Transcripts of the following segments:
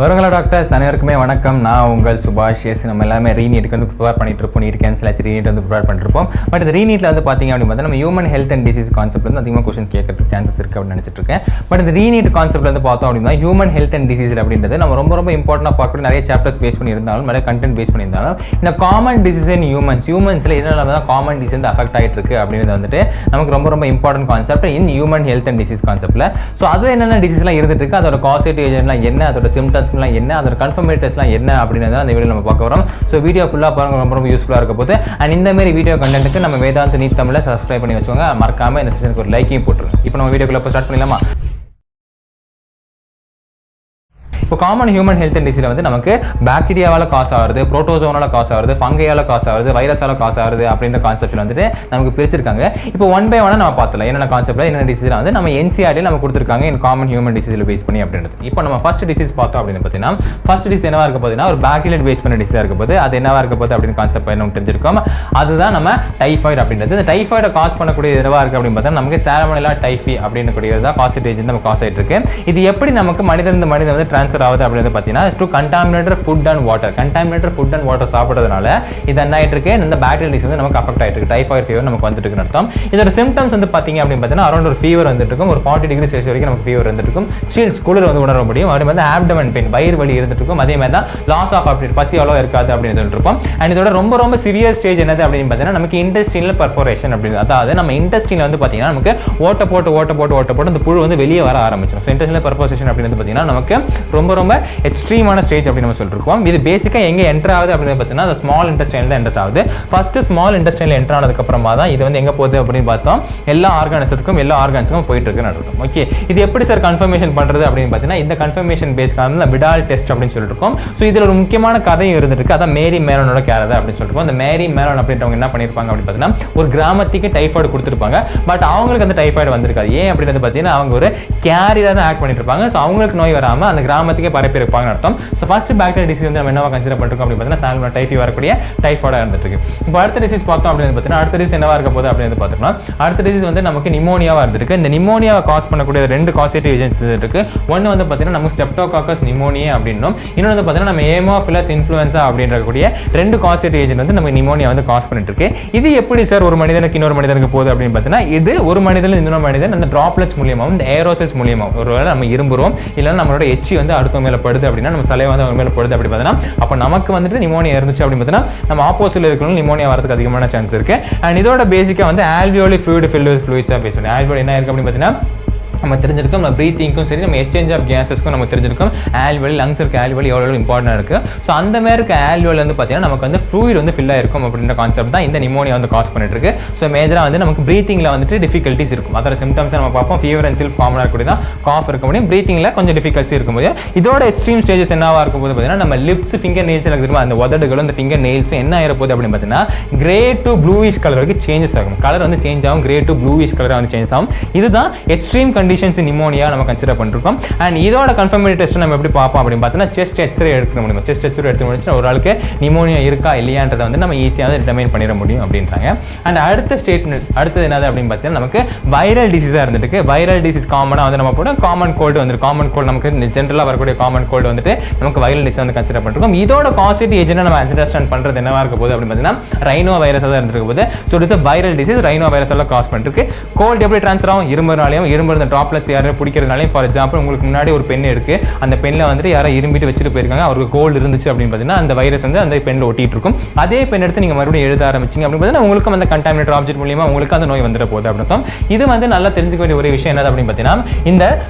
வருங்களா டாக்டர்ஸ் அனைவருக்குமே வணக்கம். நான் உங்கள் சுபாஷ். நம்ம எல்லாமே ரீநீட்டுக்கு வந்து ப்ரிப்பேர் பண்ணிட்டு இருப்போம். நீட் கேன்சல் ஆச்சு, ரீநீட் வந்து ப்ரிப்பேர் பண்ணிருப்போம். பட் இந்த ரீநீட்டில் வந்து பார்த்தீங்க அப்படின்னு பார்த்தா நம்ம human health and disease concept வந்து அதிகமாக கொஸ்டின்ஸ் கேட்கறதுக்கு சான்சஸ் இருக்குது அப்படின்னு நினச்சிட்டு இருக்கேன். பட் இந்த ரீநீட் கான்செப்ட் வந்து பார்த்தோம் அப்படின்னா ஹியூமன் ஹெல்த் அண்ட் டிசீஸ் அப்படின்றது நம்ம ரொம்ப இம்பார்ட்டன்டாக பார்க்கக்கூடிய நிறைய சாப்டர்ஸ் பேஸ் பண்ணியிருந்தாலும் நிறைய கண்டென்ட் பேஸ் பண்ணியிருந்தாலும் இந்த காமன் டிசீஸ் இன் ஹியூமன்ஸில் என்னென்ன தான் காமன் டிசீஸ் வந்து அஃபெக்ட் ஆகிட்டு இருக்கு அப்படின்றது வந்துட்டு நமக்கு ரொம்ப important concept in human health and disease கான்செப்ட்டில். ஸோ அது என்னென்ன டிசீஸ்லாம் இருந்துட்டு இருக்கு, அதோட காசேட்டிவ் ஏஜென்ட்லாம் என்ன, அதோட சிம்டம்ஸ்லாம் என்ன, அதோட கன்ஃபர்மேட்டர்ஸ்லாம் என்ன அப்படின்றத அந்த வீடியோ நம்ம பார்க்க வரோம். ஸோ வீடியோ ஃபுல்லாக பாருங்க, ரொம்ப யூஸ்ஃபுல்லாக இருக்க போது. அண்ட் இந்த மாதிரி வீடியோ கண்டென்ட்டுக்கு நம்ம வேதாந்த் நீட் தமிழை சப்ஸ்கிரைப் பண்ணி வச்சுக்கோங்க. மறக்காம இந்த செஷனுக்கு ஒரு லைக்கையும் போட்டுருங்க. இப்போ நம்ம வீடியோக்குள்ள ஸ்டார்ட் பண்ணிடலாமா? இப்போ காமன் ஹியூமன் ஹெல்த் அண்ட் டிசீஸில் வந்து நமக்கு பாக்டீரியாவால் காசு ஆகுது, புரோட்டோசோனால் காசு ஆகுது, ஃபங்கையால் காசு ஆகுது, வைரஸால் காசு ஆகுது அப்படின்ற கான்செப்ட் வந்துட்டு நமக்கு பிரிச்சிருக்காங்க. இப்போ ஒன் பை ஒன்னாக நம்ம பார்த்தலாம் என்னென்ன கான்செப்ட்டில் என்னென்ன டிசீஸில் வந்து நம்ம என்சிஆர்டியில் நம்ம கொடுத்துருக்காங்க இந்த காமன் ஹியூமன் டிசீஸில் பேஸ் பண்ணி அப்படின்றது. இப்போ நம்ம ஃபர்ஸ்ட் டிசீஸ் பார்த்தோம் அப்படின்னு பார்த்தீங்கன்னா ஃபர்ஸ்ட் டிசீஸ் என்னவா இருக்க போதுன்னா ஒரு பாக்டீரியல் பேஸ் பண்ண டிசீஸாக இருக்க போது. அது என்னவா இருக்க போது அப்படின்னு கான்செப்ட் நமக்கு தெரிஞ்சிருக்கோம். அதுதான் நம்ம டைஃபாய்டு அப்படின்றது. இந்த டைஃபாய்டை காஸ் பண்ணக்கூடிய என்னவா இருக்குது அப்படின்னு பார்த்தா நமக்கு சாலமோனெல்லா டைஃபி அப்படின்னு கூடியது தான் காசேட் ஏஜென்ட் நம்ம காஸ் ஆகிட்டு இருக்கு. இது எப்படி நமக்கு மனிதன் வந்து ட்ரான்ஸ்ஃபர் ஆகுது அப்படின்னு பார்த்தீங்கன்னா to contaminated food and water. Contaminated food and water சாப்பிடுறதுனால இது என்ன ஆயிட்டு இருக்கு, இந்த பாக்டீரியல் டிசீஸ் வந்து நமக்கு அஃபெக்ட் ஆயிட்டு இருக்கு. டைஃபாய்டு ஃபீவர் நமக்கு வந்துட்டு இருக்குன்னு அர்த்தம். இதோட சிம்டம்ஸ் வந்து பாத்தீங்க அப்படின்னு பார்த்தீங்கன்னா அரௌண்ட் ஒரு ஃபீவர் வந்துட்டு இருக்கும், ஒரு 40 டிகிரி செல்சியஸ் வரைக்கும் நமக்கு ஃபீவர் வந்துட்டு இருக்கும், சில்ஸ் குளிர் வந்து உணர முடியும், அதே மாதிரி ஆப்டமன் பெயின் வயிறு வலி இருந்துட்டு இருக்கும், அதே மாதிரி தான் லாஸ் ஆஃப் அப்பிடைட் பசி அவ்வளோ இருக்காது அப்படின்னு சொல்லிட்டு இருப்போம். அண்ட் இதோட ரொம்ப சிவியர் ஸ்டேஜ் என்னது அப்படின்னு பார்த்தீங்கன்னா நமக்கு இன்டெஸ்டினல் பர்ஃபோரேஷன் அப்படின்னு, அதாவது நம்ம இன்டெஸ்டின் வந்து பார்த்தீங்கன்னா நமக்கு ஓட்ட போட்டு அந்த புழு வந்து வெளியே வர ஆரம்பிச்சிடும். ஸோ இன்டெஸ்டினல் பர்ஃபோரேஷன் அப்படின்னு பார்த்தீங்கன்னா நமக்கு ரொம்ப எக்ஸ்ட்ரீமான ஸ்டேஜ் அப்படின்னு நம்ம சொல்லிருக்கோம். இது பேசிக்கா எங்க என்டர் ஆகுது அப்படின்னு பார்த்தீங்கன்னா அந்த ஸ்மால் இன்டெஸ்டைன்ல தான் என்டர் ஆகுது. ஃபர்ஸ்ட் ஸ்மால் இன்டெஸ்டைன்ல என்டர் ஆனதுக்கு அப்புறமா தான் இது வந்து எங்க போகுது அப்படின்னு பார்த்தோம் எல்லா ஆர்கானிசத்துக்கும் போயிட்டு இருக்குன்னு அர்த்தம். ஓகே, இது எப்படி சார் கன்ஃபர்மேஷன் பண்றது அப்படின்னு பார்த்தீங்கன்னா இந்த கன்ஃபர்மேஷன் பேஸ்க்கான விடால் டெஸ்ட் அப்படின்னு சொல்லிருக்கோம். ஸோ இதுல ஒரு முக்கியமான கதையும் இருந்திருக்கு, அதான் மேரி மேலனோட கேரதை அப்படின்னு சொல்லிருக்கோம். அந்த மேரி மேலன் அப்படின்றவங்க என்ன பண்ணிருப்பாங்க அப்படின்னு பார்த்தீங்கன்னா ஒரு கிராமத்துக்கு டைஃபாய்டு கொடுத்துருப்பாங்க. பட் அவங்களுக்கு அந்த டைஃபாய்டு வந்திருக்காது. ஏன் அப்படின்னு பார்த்தீங்கன்னா அவங்க ஒரு கேரியரா தான் ஆக்ட் பண்ணிட்டு இருப்பாங்க. ஸோ அவங்களுக்கு நோய் வராம அந்த கிராமத்துக்கே பரப்பி இருப்பாங்கன்னு அர்த்தம். ஸோ ஃபர்ஸ்ட் பாக்டீரியல் டிசீஸ் வந்து நம்ம என்னவா கன்சிடர் பண்ணிருக்கோம் அப்படின்னு பார்த்தீங்கன்னா சால்மோனெல்லா டைஃபி வரக்கூடிய டைஃபாய்டா இருந்துட்டு இருக்கு. இப்போ அடுத்த டிசீஸ் பார்த்தோம் அப்படின்னு பார்த்தீங்கன்னா அடுத்த டிசீஸ் என்னவா இருக்க போகுது அப்படின்னு பார்த்தோம்னா அடுத்த டிசீஸ் வந்து நமக்கு நிமோனியாவா இருந்திருக்கு. இந்த நிமோனியாவை காஸ் பண்ணக்கூடிய ரெண்டு காசேட்டிவ் ஏஜென்ட்ஸ் இருக்கு. ஒன்று வந்து பார்த்தீங்கன்னா நமக்கு ஸ்ட்ரெப்டோகாக்கஸ் நிமோனியா அப்படின்னும், இன்னொன்று வந்து பார்த்தீங்கன்னா நம்ம ஹேமோஃபிலஸ் இன்ஃப்ளூயன்ஸா அப்படின்றக்கூடிய ரெண்டு காசேட்டிவ் ஏஜென்ட் வந்து நம்ம நிமோனியா வந்து காஸ் பண்ணிட்டு இருக்கு. இது எப்படி சார் ஒரு மனிதனுக்கு இன்னொரு மனிதனுக்கு போகுது அப்படின்னு பார்த்தீங்கன்னா இது ஒரு மனிதன் இன்னொரு மனிதன் அந்த டிராப்லெட்ஸ் மூலியமாகவும் இந்த ஏரோசல்ஸ் மூலியமாகவும் ஒருவேளை நம்ம இரும்புறோம் இல்லைன்னா நம்மளோட எச்சி வந்து அடுத்த மேல படுது அப்படின்னா நம்ம சலை வந்து அவங்க மேல படுது அப்படி பார்த்தீங்கன்னா அப்போ நமக்கு வந்துட்டு நிமோனியா இருந்துச்சு அப்படின்னு பார்த்தீங்கன்னா நம்ம ஆப்போசிட்ல இருக்கிறவங்க நிமோனியா வரதுக்கு அதிகமான சான்ஸ் இருக்கு. அண்ட் இதோட பேசிக்கா வந்து ஆல்வியோலி ஃப்ளூயிட் ஃபில்ட் வித் ஃப்ளூயிட்ஸா பேசுவோம். ஆல்வியோலி என்ன இருக்கு அப்படின்னு பார்த்தீங்கன்னா நம்ம தெரிஞ்சிருக்கோம், நம்ம ப்ரீத்திங்க்கும் சரி நம்ம எக்ஸ்சேஞ்ச் ஆஃப் கேஸஸ்க்கும் நம்ம தெரிஞ்சிருக்கோம். ஆல்வியோலி லங்ஸ் இருக்க ஆல்வியோலி எவ்வளோ இம்பார்ட்டன்ட் இருக்கு. ஸோ அந்த மாதிரி இருக்க ஆல்வியோலி வந்து பார்த்தீங்கன்னா நமக்கு வந்து ஃப்ளூயிட் வந்து ஃபில் ஆயிருக்கும் அப்படின்ற கான்செப்ட் தான் இந்த நிமோனியா வந்து காஸ் பண்ணிட்டு இருக்கு. ஸோ மேஜராக வந்து நமக்கு ப்ரீத்திங்ல வந்துட்டு டிஃபிகல்ட்டிஸ் இருக்கும். அதோட சிம்டம்ஸ் நம்ம பார்ப்போம். ஃபீவர் அண்ட் சில்ஃப் காமனாக இருக்கக்கூடிய தான் காஃப் இருக்க முடியும், ப்ரீத்திங்ல கொஞ்சம் டிஃபிகல்ட்டி இருக்கும் போது. இதோட எக்ஸ்ட்ரீம் ஸ்டேஜஸ் என்னவா இருக்கும் போது பார்த்தீங்கன்னா நம்ம லிப்ஸ் ஃபிங்கர் நெயில்ஸ் எனக்கு தெரியுமா அந்த உதடுகளும் அந்த ஃபிங்கர் நெயில்ஸ் என்ன ஆயிருப்போது அப்படின்னு பார்த்தீங்கன்னா கிரே டு ப்ளூயிஷ் கலர் வரைக்கும் சேஞ்சஸ் ஆகும். கலர் வந்து சேஞ்ச் ஆகும், கிரே டு ப்ளூயிஷ் கலராக வந்து சேஞ்ச் ஆகும். இதுதான் எக்ஸ்ட்ரீம் கண்டிஷன்ஸ் நிமோனியா நம்ம கன்சிடர் பண்ணிருக்கோம். அண்ட் இதோட கன்ஃபர்மேட்டரி டெஸ்ட் நம்ம எப்படி பார்ப்போம் அப்படின்னு பார்த்தீங்கன்னா செஸ்ட் எக்ஸ்ரே எடுக்க முடியும். செஸ்ட் எக்ஸ்ரே எடுத்து முடிச்சுன்னா ஒரு ஆளுக்கு நிமோனியா இருக்கா இல்லையான்றதை வந்து நம்ம ஈஸியாக வந்து டிட்டர்மைன் பண்ணிட முடியும் அப்படின்றாங்க. அண்ட் அடுத்த ஸ்டேட்மெண்ட் அடுத்தது என்னது அப்படின்னு பார்த்தீங்கன்னா நமக்கு வைரல் டிசீஸாக இருந்துருக்கு. வைரல் டிசீஸ் காமனாக வந்து நம்ம போட காமன் கோல்டு வந்து காமன் கோல்டு நமக்கு ஜென்ரலாக வரக்கூடிய காமன் கோல்டு வந்துட்டு நமக்கு வைரல் டிசீஸ் வந்து கன்சிடர் பண்ணிருக்கோம். இதோட காசேட்டிவ் ஏஜென்ட் நம்ம அண்டர்ஸ்டாண்ட் பண்றது என்னவா இருக்க போகுது அப்படின்னு பார்த்தீங்கன்னா ரைனோ வைரஸ் தான் இருந்திருக்க போது. So it's viral disease rhino virus எல்லாம் கிராஸ் பண்ணிருக்கு. கோல்டு எப்படி ட்ரான்ஸ்ஃபர் ஆகும், இரும்புனாலையும் இரும்பு டிராப்லெட்ஸ் யாரும் பிடிக்கிறதுனாலையும். ஃபார் எக்ஸாம்பிள் உங்களுக்கு முன்னாடி ஒரு பென் இருக்கு, அந்த பென்ல வந்துட்டு யாரோ இரும்பிட்டு வச்சுட்டு போயிருக்காங்க, அவருக்கு கோல்டு இருந்துச்சு அப்படின்னு பார்த்தீங்கன்னா அந்த வைரஸ் வந்து அந்த பென்ல ஒட்டிட்டு இருக்கும். அதே பென் எடுத்து நீங்க மறுபடியும் எழுத ஆரம்பிச்சிங்க அப்படின்னு பார்த்தீங்கன்னா உங்களுக்கு அந்த கண்டாமினேட்டட் ஆப்ஜெக்ட் மூலியமா உங்களுக்கு அந்த நோய் வந்துட போகுது அப்படின்னு. இது வந்து நல்லா தெரிஞ்சுக்க வேண்டிய ஒரு விஷயம் என்னது அப்படின்னு பார்த்தீங்கன்னா இந்த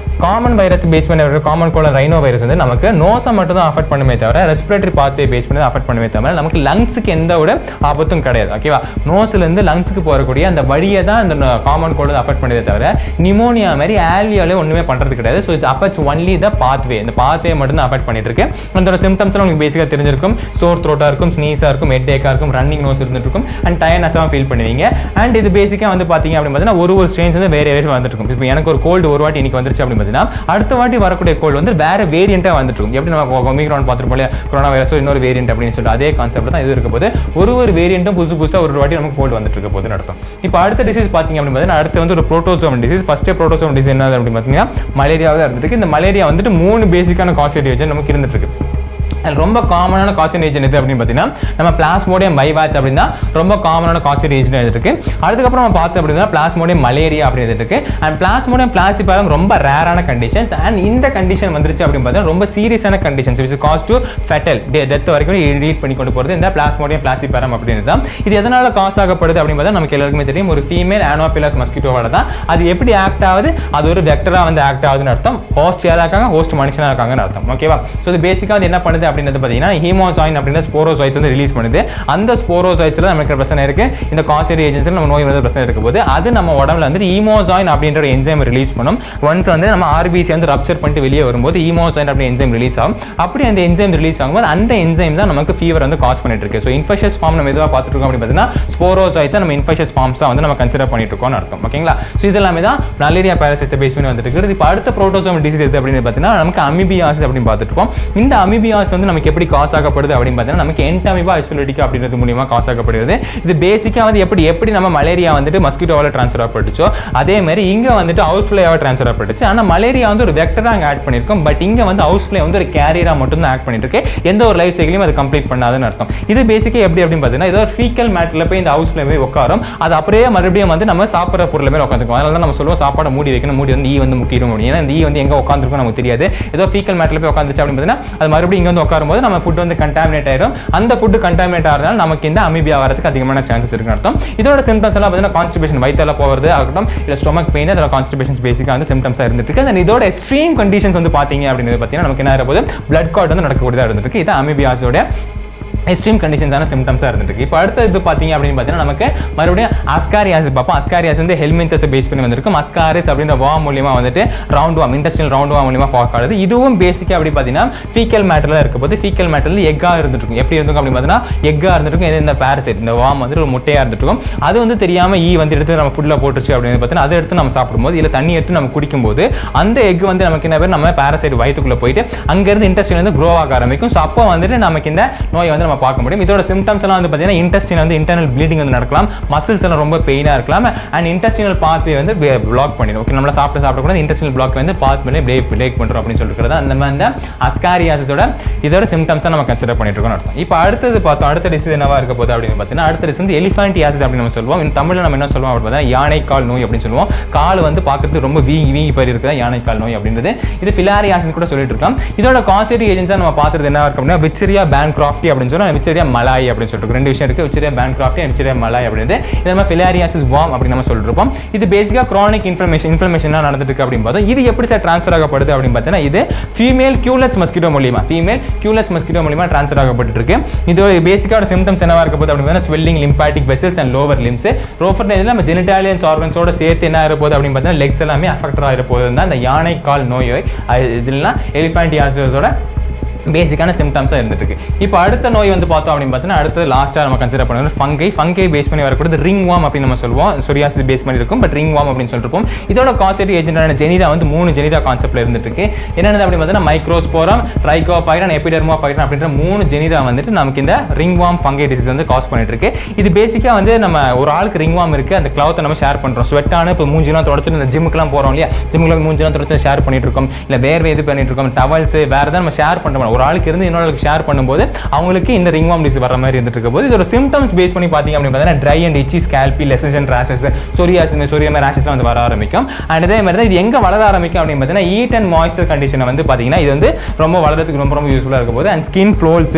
காமன் வைரஸ் பேஸ் பண்ண காமன் கோல்டு ரைனோ வைரஸ் வந்து நமக்கு நோஸை மட்டும் தான் அஃபெக்ட் பண்ணுமே தவிர ரெஸ்பிரேட்டரி பாத்வே பேஸ் பண்ணி அஃபெக்ட் பண்ணுமே தவிர நமக்கு லங்ஸுக்கு எந்த ஒரு ஆபத்தும் கிடையாது. ஓகேவா, நோஸ்ல இருந்து லங்ஸுக்கு போறக்கூடிய அந்த வழியை தான் இந்த காமன் கோல்டு அஃபெக்ட் பண்ணதே தவிர நிமோனியா மாதிரி ஆல்வியாலே ஒண்ணுமே பண்றது கிடையாது. So it's affects only the pathway. இந்த பாத்வே மட்டும் தான் அஃபெக்ட் பண்ணிட்டு இருக்கு. அதோட சிம்டம்ஸ்லாம் உங்களுக்கு பேசிக்காக தெரிஞ்சிருக்கும். சோர் த்ரோட்டா இருக்கும், ஸ்னீஸா இருக்கும், ஹெட் ஏக்கா இருக்கும், ரன்னிங் நோஸ் இருந்துட்டு இருக்கும், அண்ட் டயர்னஸாக ஃபீல் பண்ணுவீங்க. அண்ட் இது பேசிக்காக வந்து பார்த்தீங்க அப்படின்னு பார்த்தீங்கன்னா ஒரு ஸ்ட்ரெயின்ஸ் வந்து வேற வந்துட்டு இருக்கும். இப்போ எனக்கு ஒரு கோல்டு ஒரு வாட்டி இன்னைக்கு வந்துருச்சு அப்படின்னு பார்த்தீங்கன்னா அடுத்த வாட்டி வரக்கூடிய கோல்டு வந்து வேற வேரியண்டா வந்துட்டு இருக்கும். எப்படி நம்ம ஒமிக்ரான் பார்த்துருப்போம் இல்லையா, கொரோனா வைரஸ் இன்னொரு வேரியன்ட் அப்படின்னு சொல்லிட்டு அதே கான்செப்ட் தான் இது இருக்க போது. ஒரு வேரியண்ட்டும் புதுசா ஒரு வாட்டி நமக்கு கோல்டு வந்துட்டு இருக்க போது நடத்தும். இப்போ அடுத்த டிசீஸ் பார்த்தீங்க அப்படின்னு பார்த்தீங்கன்னா அடுத்து வந்து ஒரு புரோட்டோசோம் டிசீஸ். ஃபர்ஸ்ட் புரோட்டோசோம் டிசீஸ் டிசீஸ் என்ன அப்படின்னு பார்த்தீங்கன்னா மலேரியாவை தான் இருந்துட்டு. இந்த மலேரியா வந்துட்டு 3 பேசிக்கான காசேட்டிவ் ஏஜென்ட் நமக்கு இருந்துட்டு இருக்கு. ரொம்ப காமனான காசேட்டிவ் ஏஜென்ட் எது அப்படின்னு பார்த்தீங்கன்னா நம்ம பிளாஸ்மோடியம் வைவாக்ஸ் அப்படின்னா ரொம்ப காமனான காசேட்டிவ் ஏஜென்ட் இருக்கு. அதுக்கப்புறம் நம்ம பார்த்தோம் அப்படின்னா பிளாஸ்மோடியம் மலேரியா அப்படின்னு இருக்கு. அண்ட் பிளாஸ்மோடியம் ஃபால்சிபாரம் ரொம்ப ரேரான கண்டிஷன்ஸ். அண்ட் இந்த கண்டிஷன் வந்துருச்சு அப்படின்னு பார்த்தீங்கன்னா ரொம்ப சீரியஸான conditions which causes to fetal death வரைக்கும் லீட் பண்ணி கொண்டு போகிறது இந்த பிளாஸ்மோடியம் ஃபால்சிபாரம் அப்படின்றது தான். இது எதனால காஸ் ஆகப்படுது அப்படின்னு பார்த்தா நமக்கு எல்லாருக்குமே தெரியும், ஒரு ஃபீமேல் ஆனோஃபிலஸ் மஸ்கிட்டோவோட தான். அது எப்படி ஆக்ட் ஆகுது, அது ஒரு வெக்டரா வந்து ஆக்ட் ஆகுதுன்னு அர்த்தம். ஹோஸ்ட் யாரா இருக்காங்க, ஹோஸ்ட் மனுஷனா இருக்காங்கன்னு அர்த்தம். ஓகேவா? ஸோ இது பேசிக்காக என்ன பண்ணுது அப்படின்றது பார்த்தீங்கன்னா ஹீமோசாயின் அப்படின்ற ஸ்போரோசைட்ஸ் வந்து ரிலீஸ் பண்ணுது. அந்த ஸ்போரோசைட்ஸ்ல நமக்கு பிரச்சனை இருக்கு, இந்த காசேட்டிவ் ஏஜென்ட்ஸ்ல நம்ம நோய் வந்து பிரச்சனை இருக்க போது அது நம்ம உடம்புல வந்து ஹீமோசாயின் அப்படின்ற ஒரு என்சைம் ரிலீஸ் பண்ணும். ஒன்ஸ் வந்து நம்ம ஆர்பிசி வந்து ரப்சர் பண்ணிட்டு வெளியே வரும்போது ஹீமோசாயின் அப்படி என்சைம் ரிலீஸ் ஆகும். அப்படி அந்த என்சைம் ரிலீஸ் ஆகும்போது அந்த என்சைம் தான் நமக்கு ஃபீவர் வந்து காஸ் பண்ணிட்டு இருக்கு. ஸோ இன்ஃபெக்ஷஸ் ஃபார்ம் நம்ம எதுவாக பார்த்துட்டு இருக்கோம் அப்படின்னு பார்த்தீங்கன்னா ஸ்போரோசைட்ஸ் நம்ம இன்ஃபெக்ஷஸ் ஃபார்ம்ஸாக வந்து நம்ம கன்சிடர் பண்ணிட்டு இருக்கோம்னு அர்த்தம். ஓகேங்களா? ஸோ இது எல்லாமே தான் மலேரியா பாரசைட்ஸ் பேஸ் பண்ணி வந்துட்டு இருக்குது. இப்போ அடுத்த புரோட்டோசோம் டிசீஸ் எது அப்படின்னு பார்த்தீங்கன்னா நமக்கு அமீபியாசிஸ் அப்படின்னு பார்த்துட்டு இருக்கோம். இந்த அமீபியாசிஸ் வந்து நமக்கு எப்படி காஸ் ஆகப்படுது அப்படின்னு பார்த்தீங்கன்னா நமக்கு என்டமீபா ஐசோலேட்டிகா அப்படின்றது மூலமா காஸ் ஆகப்படுது. இது பேசிக்கா வந்து எப்படி நம்ம மலேரியா வந்துட்டு மஸ்கிட்டோவால ட்ரான்ஸ்ஃபர் ஆகப்பட்டுச்சோ அதே மாதிரி இங்க வந்துட்டு ஹவுஸ் ஃப்ளையாவை ட்ரான்ஸ்ஃபர் ஆகப்பட்டுச்சு. ஆனா மலேரியா வந்து ஒரு வெக்டரா அங்க ஆட் பண்ணிருக்கோம். பட் இங்க வந்து ஹவுஸ் ஃப்ளை வந்து ஒரு கேரியரா மட்டும் தான் ஆக்ட் பண்ணிட்டு இருக்கு. எந்த ஒரு லைஃப் சைக்கிளையும் அது கம்ப்ளீட் பண்ணாதுன்னு அர்த்தம். இது பேசிக்கா எப்படி அப்படின்னு பார்த்தீங்கன்னா ஏதோ ஃபீக்கல் மேட்ல போய் இந்த ஹவுஸ் ஃப்ளை போய் உட்காரும். அது அப்படியே மறுபடியும் வந்து நம்ம சாப்பிட்ற பொருள் மேலே உட்காந்துக்கும். அதனால தான் நம்ம சொல்லுவோம் சாப்பாடு மூடி வைக்கணும், மூடி வந்து ஈ வந்து முக்கிடும் அப்படின்னு. ஏன்னா இந்த ஈ வந்து எங்க உட்காந்துருக்கும் நமக்கு தெரியாது. ஏதோ ஃபீக்கல் மேட்ல போய் உட்காந்துச்சு அப்படின்னு பார்த்தீங்கன்னா அது மறுபடியும் இங்க வந்து உட்காரும் போது நம்ம ஃபுட் வந்து கண்டாமினேட் ஆயிடும். அந்த ஃபுட் கண்டாமினேட் ஆகிறதுனால நமக்கு இந்த அமீபியா வரதுக்கு அதிகமான சான்சஸ் இருக்குன்னு அர்த்தம். இதோட சிம்டம்ஸ் எல்லாம் பார்த்தீங்கன்னா கான்ஸ்டிபேஷன், வயிற்றால போகிறது ஆகட்டும் இல்லை ஸ்டொமக் பெயின், அதோட கான்ஸ்டிபேஷன்ஸ் பேசிக்காக வந்து சிம்டம்ஸாக இருந்துட்டு இருக்கு. அண்ட் இதோட எக்ஸ்ட்ரீம் கண்டிஷன்ஸ் வந்து பார்த்தீங்க அப்படின்னு பார்த்தீங்கன்னா நமக்கு என்ன ஆகிறபோது பிளட் கார்ட் வந்து நடக்கக்கூடியதாக இருந்துட்டு இருக்கு. இது அமீபியாஸோட எக்ஸ்ட்ரீம் கண்டிஷன்ஸான சிம்டம்ஸாக இருந்துருக்கு. இப்போ அடுத்த இது பார்த்தீங்க அப்படின்னு பார்த்தீங்கன்னா நமக்கு மறுபடியும் அஸ்காரியாசிஸ் பார்ப்போம். அஸ்காரியாசிஸ் வந்து ஹெல்மின்தஸை பேஸ் பண்ணி வந்திருக்கும். அஸ்காரிஸ் அப்படின்ற வார்ம் மூலியமா வந்துட்டு round warm, intestinal round warm மூலியமா ஃபார்க் ஆகுது. இதுவும் பேசிக்காக அப்படி பார்த்தீங்கன்னா ஃபீக்கல் மேட்டரில் இருக்க போது ஃபீக்கல் மேட்டரில் எக்காக இருந்துருக்கும். எப்படி இருந்துக்கும் அப்படின்னு பார்த்தீங்கன்னா எக்காக இருந்துருக்கும். இந்த பேரசைட் இந்த வார்ம் வந்து ஒரு முட்டையாக இருந்துருக்கும். அது வந்து தெரியாமல் ஈ வந்து எடுத்து நம்ம ஃபுட்டில் போட்டுருச்சு அப்படின்னு பார்த்தீங்கன்னா அதை எடுத்து நம்ம சாப்பிடும்போது இல்லை தண்ணி எடுத்து நம்ம குடிக்கும்போது அந்த எக் வந்து நமக்கு என்ன பேர் நம்ம பேரசைட் வயிற்றுக்குள்ளே போயிட்டு அங்கேருந்து இன்டெஸ்டின் வந்து க்ரோ ஆக ஆரம்பிக்கும். ஸோ அப்போ வந்துட்டு நமக்கு இந்த நோய் வந்து நம்ம பார்க்க முடியும். இதோட சிம்டம்ஸ் எல்லாம் வந்து பார்த்தீங்கன்னா இன்டெஸ்டின் வந்து இன்டர்னல் ப்ளீடிங் வந்து நடக்கலாம், மசில்ஸ் எல்லாம் ரொம்ப பெயினாக இருக்கலாம், அண்ட் இன்டெஸ்டினல் பாத்வே வந்து பிளாக் பண்ணிடும். ஓகே, நம்மள சாப்பிடக்கூடாது, இன்டெஸ்டினல் பிளாக் வந்து பாத் பண்ணி பிரேக் பண்ணுறோம் அப்படின்னு சொல்லிருக்கிறது அந்த மாதிரி தான் அஸ்காரியாசிஸோட இதோட சிம்டம்ஸை நம்ம கன்சிடர் பண்ணிட்டு இருக்கோம் அர்த்தம். இப்போ அடுத்தது பார்த்தோம், அடுத்த டிசீஸ் என்னவா இருக்க போகுது அப்படின்னு பார்த்தீங்கன்னா அடுத்த டிசீஸ் வந்து எலிஃபேண்டியாசிஸ் அப்படின்னு நம்ம சொல்லுவோம். இந்த தமிழில் நம்ம என்ன சொல்லுவோம் அப்படின்னு பார்த்தீங்கன்னா யானைக்கால் நோய் அப்படின்னு சொல்லுவோம். கால் வந்து பார்க்கறதுக்கு ரொம்ப வீங்கி போய் இருக்குதா யானைக்கால் நோய் அப்படின்றது. இது ஃபிலாரியாசிஸ் கூட சொல்லிட்டு இருக்கோம். இதோட காசேட்டிவ் ஏஜென்ட்ஸாக நம்ம பார்த்துறது என்ன இருக்கு அப்படின்னா விச்சரியா பேன்கிராஃப்டி அப்படின்னு சொல்லுவோம், விச்சரியா மலாய் அப்படின்னு சொல்லிட்டு ரெண்டு விஷயம் இருக்கு. விச்சரியா பேன்கிராஃப்டி அண்ட் விச்சரியா மலாய் அப்படின்றது. இது நம்ம ஃபிலாரியாசிஸ் வார்ம் அப்படின்னு நம்ம சொல்லிருப்போம். இது பேசிக்கா கிரானிக் இன்ஃப்ளமேஷன் நடந்துட்டு இருக்கு அப்படின்னு பார்த்தோம். இது எப்படி சார் ட்ரான்ஸ்ஃபர் ஆகப்படுது அப்படின்னு பார்த்தீங்கன்னா இது ஃபீமேல் கியூலெட்ஸ் மஸ்கிட்டோ மூலியமா ட்ரான்ஸ்ஃபர் ஆகப்பட்டு இருக்கு. இது பேசிக்கான சிம்டம்ஸ் என்னவா இருக்க போகுது அப்படின்னு பார்த்தீங்கன்னா swelling, lymphatic vessels and lower limbs. ரோஃபர் இதில் நம்ம ஜெனிட்டாலியன்ஸ் ஆர்கன்ஸோட சேர்த்து என்ன ஆக போகுது அப்படின்னு பார்த்தீங்கன்னா லெக்ஸ் எல்லாமே அஃபெக்ட் ஆகிற போது தான் இந்த யானைக்கால் நோய். இதெல்லாம் எலிஃபேண்டியாசிஸோட பேசிக்கான சிம்டம்ஸாக இருந்துட்டு இருக்கு. இப்போ அடுத்த நோய் வந்து பார்த்தோம் அப்படின்னு பார்த்தீங்கன்னா அடுத்தது லாஸ்ட்டாக நம்ம கன்சிடர் பண்ணுறது ஃபங்கை பேஸ் பண்ணி வரக்கூடாது ரிங் வார்ம் அப்படின்னு நம்ம சொல்லுவோம். சொரியாசிஸ் பேஸ் பண்ணி இருக்கும், பட் ரிங் வார்ம் அப்படின்னு சொல்லிருப்போம். இதோட காசேட்டிவ் ஏஜென்டான ஜெனிரா வந்து 3 ஜெனிரா கான்செப்ட்ல இருந்துட்டு இருக்கு. என்னென்ன அப்படின்னு பார்த்தீங்கன்னா மைக்ரோஸ்போரம், ட்ரைகோஃபைரன், எபிடெர்மோஃபைரன் அப்படின்ற 3 ஜெனிரா வந்துட்டு நமக்கு இந்த ரிங் வார்ம் ஃபங்கை டிசீஸ் வந்து காஸ் பண்ணிட்டு இருக்கு. இது பேசிக்காக வந்து நம்ம ஒரு ஆளுக்கு ரிங் வார்ம் இருக்கு, அந்த கிளவுத்தை நம்ம ஷேர் பண்ணுறோம். ஸ்வெட்டான இப்போ மூஞ்சிலாம் தொடச்சிட்டு இந்த ஜிம்முக்குலாம் போகிறோம் இல்லையா, ஜிம்முக்குலாம் மூஞ்சிலாம் தொடச்சி ஷேர் பண்ணிட்டு இருக்கோம், இல்லை வேர்வை இது பண்ணிட்டு இருக்கோம், டவல்ஸ் வேறு ஏதாவது நம்ம ஷேர் பண்ணுறோம். ஒரு ஆளுக்கு இருந்து இன்னொரு ஷேர் பண்ணும்போது அவங்களுக்கு இந்த ரிங் வார்ம் டிசீஸ் வர மாதிரி இருந்துட்டு இருக்க போது இதோட சிம்டம்ஸ் பேஸ் பண்ணி பார்த்தீங்க அப்படின்னு பார்த்தீங்கன்னா dry and itchy, scaly, lesions rashes, psoriasis ரேஷஸ்லாம் வந்து வர ஆரம்பிக்கும். அண்ட் அதே மாதிரி தான் இது எங்கே வளர ஆரம்பிக்கும் அப்படின்னு பார்த்தீங்கன்னா ஈட் அண்ட் மாய்ஸ்சர் கண்டிஷனை வந்து பார்த்தீங்கன்னா இது வந்து ரொம்ப வளர்றதுக்கு ரொம்ப யூஸ்ஃபுல்லாக இருக்க போது. அண்ட் ஸ்கின் ஃப்ளோல்ஸ்,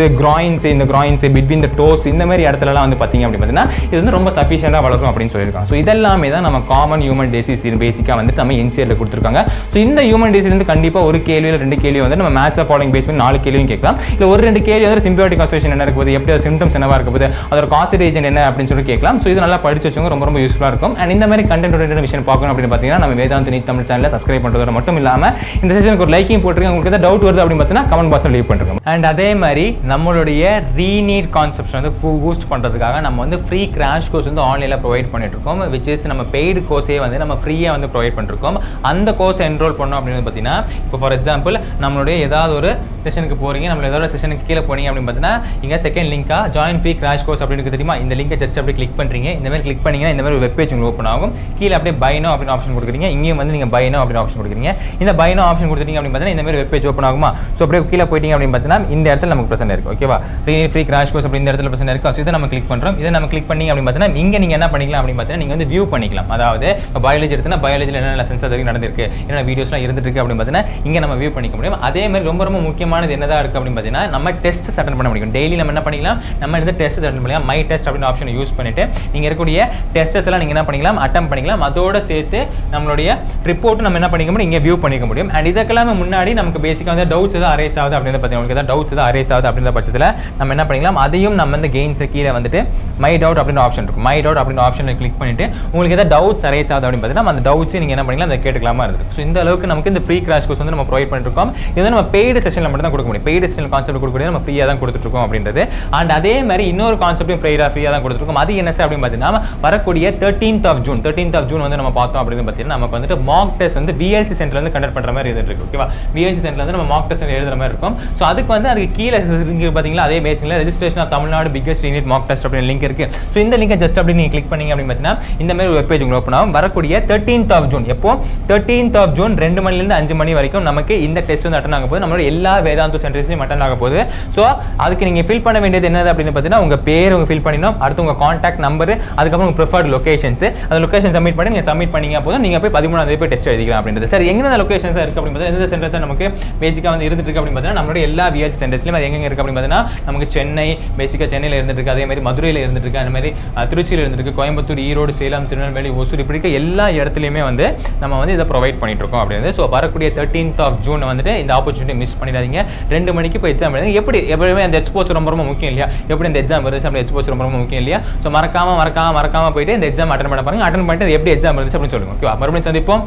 இந்த கிராயின்ஸ் பிட்வீன் த டோஸ் இந்த மாதிரி இடத்துலலாம் வந்து பார்த்தீங்க அப்படின்னு பார்த்தீங்கன்னா இது வந்து ரொம்ப சஃபிஷியண்டாக வளரும் அப்படின்னு சொல்லியிருக்காங்க. ஸோ இதெல்லாமே தான் நம்ம காமன் ஹியூமன் டிசீஸ் பேசிக்காக வந்துட்டு நம்ம என்சிஆர்ல கொடுத்துருக்காங்க. ஸோ இந்த ஹியூமன் டிசீஸ் வந்து கண்டிப்பாக ஒரு கேள்வி 2 கேள்வி வந்து நம்ம மேத்ஸ் ஃபாலோயிங் பேஸ் பண்ணி 4 கேள்வியும் கேட்கலாம். இல்லை ஒரு 2 கேள்வி வந்து சிம்பியோட்டிக் அசோசியேஷன் என்ன இருக்குது, எப்படி அது சிம்டம்ஸ் என்னவா இருக்க போது, அதோட காசேட்டிவ் ஏஜென்ட் என்ன அப்படின்னு சொல்லி கேட்கலாம். ஸோ இது நல்லா படிச்சு வச்சவங்க ரொம்ப யூஸ்ஃபுல்லாக இருக்கும். அண்ட் இந்த மாதிரி கண்டென்ட் ஓரியன்டட் விஷயம் பார்க்கணும் அப்படின்னு பார்த்தீங்கன்னா நம்ம வேதாந்த் நீட் தமிழ் சேனலை சப்ஸ்கிரைப் பண்ணுறது மட்டும் இல்லாமல் இந்த செஷனுக்கு ஒரு லைக்கையும் போட்டுருங்க. உங்களுக்கு ஏதாவது டவுட் வருது அப்படின்னு பார்த்தீங்கன்னா கமெண்ட் பாக்ஸில் லீவ் பண்ணுறோம். அண்ட் அதே மாதிரி நம்மளுடைய ரீநீட் கான்செப்ட்ஸ் வந்து பூஸ்ட் பண்ணுறதுக்காக நம்ம வந்து ஃப்ரீ கிராஷ் கோர்ஸ் வந்து ஆன்லைனில் ப்ரொவைட் பண்ணிட்டு இருக்கோம். விச் இஸ் நம்ம பெய்டு கோர்ஸே வந்து நம்ம ஃப்ரீயாக வந்து ப்ரொவைட் பண்ணிருக்கோம். அந்த கோர்ஸை என்ரோல் பண்ணோம் அப்படின்னு பார்த்தீங்கன்னா இப்போ ஃபார் எக்ஸாம்பிள் நம்மளுடைய ஏதாவது ஒரு செஷனுக்கு செஷனுக்கு போறீங்க, நம்ம இதோட செஷனுக்கு கீழே போனீங்க அப்படின்னு பார்த்தீங்கன்னா இங்கே செகண்ட் லிங்கா ஜாயின் ஃப்ரீ கிராஷ் கோர்ஸ் அப்படின்னு தெரியுமா, இந்த லிங்கை ஜஸ்ட் அப்படியே கிளிக் பண்ணுறீங்க. இந்த மாதிரி கிளிக் பண்ணீங்கன்னா இந்த மாதிரி ஒரு வெப் பேஜ் உங்களுக்கு ஓப்பன் ஆகும். கீழே அப்படியே பை நவ் அப்படின்னு ஆப்ஷன் கொடுக்குறீங்க. இங்கேயும் வந்து நீங்கள் பை நவ் அப்படின்னு ஆப்ஷன் கொடுக்குறீங்க. இந்த பை நவ் ஆப்ஷன் கொடுத்துட்டீங்க அப்படின்னு பார்த்தீங்கன்னா இந்த மாதிரி வெப் பேஜ் ஓப்பன் ஆகுமா. ஸோ அப்படியே கீழே போயிட்டீங்க அப்படின்னு பார்த்தீங்கன்னா இந்த இடத்துல நமக்கு பிரச்சனை இருக்குது. ஓகேவா, ஃப்ரீ கிராஷ் கோர்ஸ் அப்படி இந்த இடத்துல பிரச்சனை இருக்குது. ஸோ இதை நம்ம கிளிக் பண்ணுறோம். இதை நம்ம கிளிக் பண்ணி அப்படின்னு பார்த்தீங்கன்னா இங்கே நீங்கள் என்ன பண்ணிக்கலாம் அப்படின்னு பார்த்தீங்கன்னா நீங்கள் வந்து வியூ பண்ணிக்கலாம். அதாவது இப்போ பயாலஜி எடுத்தனா பயாலஜியில் என்னென்ன லெசன்ஸ் அது வரைக்கும் நடந்திருக்கு, என்னென்ன வீடியோஸ்லாம் இருந்துட்டு இருக்கு அப்படின்னு பார்த்தீங்கன்னா இங்கே நம்ம வியூ பண்ணிக்க முடியும். அதே மாதிரி ரொம்ப ரொம்ப முக்கியமானது என்னதான் இருக்குது அப்படின்னு பார்த்தீங்கன்னா நம்ம டெஸ்ட் அட்டெண்ட் பண்ண முடியும். டெய்லி நம்ம என்ன பண்ணிக்கலாம், நம்ம இந்த டெஸ்ட் அட்டெண்ட் பண்ணலாம். மை டெஸ்ட் அப்படின்னு ஆப்ஷனை யூஸ் பண்ணிட்டு நீங்கள் இருக்கக்கூடிய டெஸ்ட்ஸ் எல்லாம் நீங்கள் என்ன பண்ணிக்கலாம், அட்டம் பண்ணிக்கலாம். அதோட சேர்த்து நம்மளுடைய ரிப்போர்ட் நம்ம என்ன பண்ணிக்க முடியும், இங்கே வியூ பண்ணிக்க முடியும். அண்ட் இதுக்கெல்லாம் முன்னாடி நமக்கு பேசிக்காக வந்து டவுட்ஸ் எதாவது அரேஸ் ஆகுது அப்படின்னு பார்த்தீங்கன்னா உங்களுக்கு ஏதாவது டவுட்ஸ் எதாவது அரேஸ் ஆகுது அப்படின்ற பட்சத்தில் நம்ம என்ன பண்ணிக்கலாம், அதையும் நம்ம இந்த கெயின்ஸ் கீழே வந்துட்டு மை டவுட் அப்படின்னு ஆப்ஷன் இருக்கும். மை டவுட் அப்படின்னு ஆப்ஷனை கிளிக் பண்ணிட்டு உங்களுக்கு ஏதாவது டவுட்ஸ் அரேஸ் ஆகுது அப்படின்னு பார்த்தீங்கன்னா அந்த டவுட்ஸ் நீங்கள் என்ன பண்ணிக்கலாம், அதை கேட்டுக்கலாமா இருக்குது. ஸோ இந்த அளவுக்கு நமக்கு இந்த ஃப்ரீ கிராஷ் கோர்ஸ் வந்து நம்ம ப்ரொவைட் பண்ணிருக்கோம். இது நம்ம பெய்டு செஷனில் மட்டும் தான் கொடுக்க முடியும். பெய்டு செஷன் கான்செப்ட் கொடுக்கக்கூடிய நம்ம ஃப்ரீயாக தான் கொடுத்துருக்கோம் அப்படின்றது. அண்ட் அதே மாதிரி இன்னொரு கான்செப்ட்டும் ஃப்ரீயாக தான் கொடுத்துருக்கோம். அது என்ன சார் அப்படின்னு பார்த்தீங்கன்னா வரக்கூடிய 13th of June வந்து நம்ம பார்த்தோம் அப்படின்னு பார்த்தீங்கன்னா நமக்கு வந்துட்டு மாக் டெஸ்ட் வந்து VLC சென்டர்ல இருந்து கண்டக்ட் பண்ற மாதிரி இருக்கு. ஓகேவா, VLC சென்டர்ல இருந்து நம்ம மாக் டெஸ்ட் எழுதுற மாதிரி இருக்கும். ஸோ அதுக்கு கீழே இருக்கு பார்த்தீங்களா, அதே பேசிக்ல registration of Tamil Nadu biggest unit mock test அப்படின்னு லிங்க் இருக்கு. ஸோ இந்த லிங்கை ஜஸ்ட் அப்படி நீங்க கிளிக் பண்ணீங்க அப்படின்னு பார்த்தீங்கன்னா இந்த மாதிரி வெப் பேஜ் உங்களுக்கு ஓப்பன் ஆகும். வரக்கூடிய 13th of June எப்போ 13th of June 2 மணிலேருந்து 5 மணி வரைக்கும் நமக்கு இந்த டெஸ்ட் வந்து அட்டன் ஆக போகுது. நம்மளோட எல்லா வேதாந்தா சென்டர்ஸையும் அட்டன் ஆக போகுது. ஸோ அதுக்கு நீங்க ஃபில் பண்ண வேண்டியது என்னது அப்படின்னு பார்த்தீங்கன்னா உங்க பேர் உங்க ஃபில் பண்ணிடணும். அடுத்து உங்க கான்டாக்ட் நம்பர், அதுக்கப்புறம் உங்க ப்ரிஃபர்ட் லொகேஷன்ஸ், அந்த லொகேஷன் சப்மிட் பண்ணி நீங்க சப்மிட் பண்ணீங்க போதும் நீங்க போய் 13ஆம் தேதி போய் டெஸ்ட் எழுதிக்கலாம் அப்படின்றது. சார் எங்க லொகேஷன்ஸ் இருக்கு அப்படின்னு பார்த்தீங்கன்னா எந்த சென்டர்ஸ் நமக்கு பேசிக்கா வந்து இருந்துட்டு இருக்கு அப்படின்னு பார்த்தீங்கன்னா நம்மளுடைய எல்லா VLC சென்டர்ஸ்லயும் அது எங்க இருக்கு அப்படின்னு பார்த்தீங்கன்னா நமக்கு சென்னை பேசிக்கா சென்னையில் இருந்துட்டு இருக்கு, அதே மாதிரி மதுரையில் இருந்துட்டு இருக்கு, அந்த மாதிரி திருச்சியில் இருந்துட்டு இருக்கு, கோயம்புத்தூர், ஈரோடு, சேலம், திருநெல்வேலி, ஒசூர், இப்படி இருக்க எல்லா இடத்துலையுமே வந்து நம்ம வந்து இதை ப்ரொவைட் பண்ணிட்டு இருக்கோம் அப்படின்றது. ஸோ வரக்கூடிய 13th of June வந்துட்டு இந்த ஆப்பர்ச்சுனிட்டி மிஸ் பண்ணிடாதீங்க. 2 மணிக்கு போய் எக்ஸாம் எழுதுங்க. எப்படியுமே அந்த எக்ஸ்போஸ் ரொம்ப ரொம்ப முக்கியம் இல்லையா, எப்படி இந்த எக்ஸாம் வருது அப்படி எக்ஸ்போஸ் ரொம்ப ரொம்ப முக்கியம் இல்லையா. ஸோ மறக்காம போயிட்டு இந்த எக்ஸாம் அட்டன் பண்ண பாருங்க. அட்டன் பண்ணிட்டு எப்படி எக்ஸாம் இருந்துச்சு அப்படின்னு சொல்லுங்க. ஓகே, மறுபடியும் சந்திப்போம்.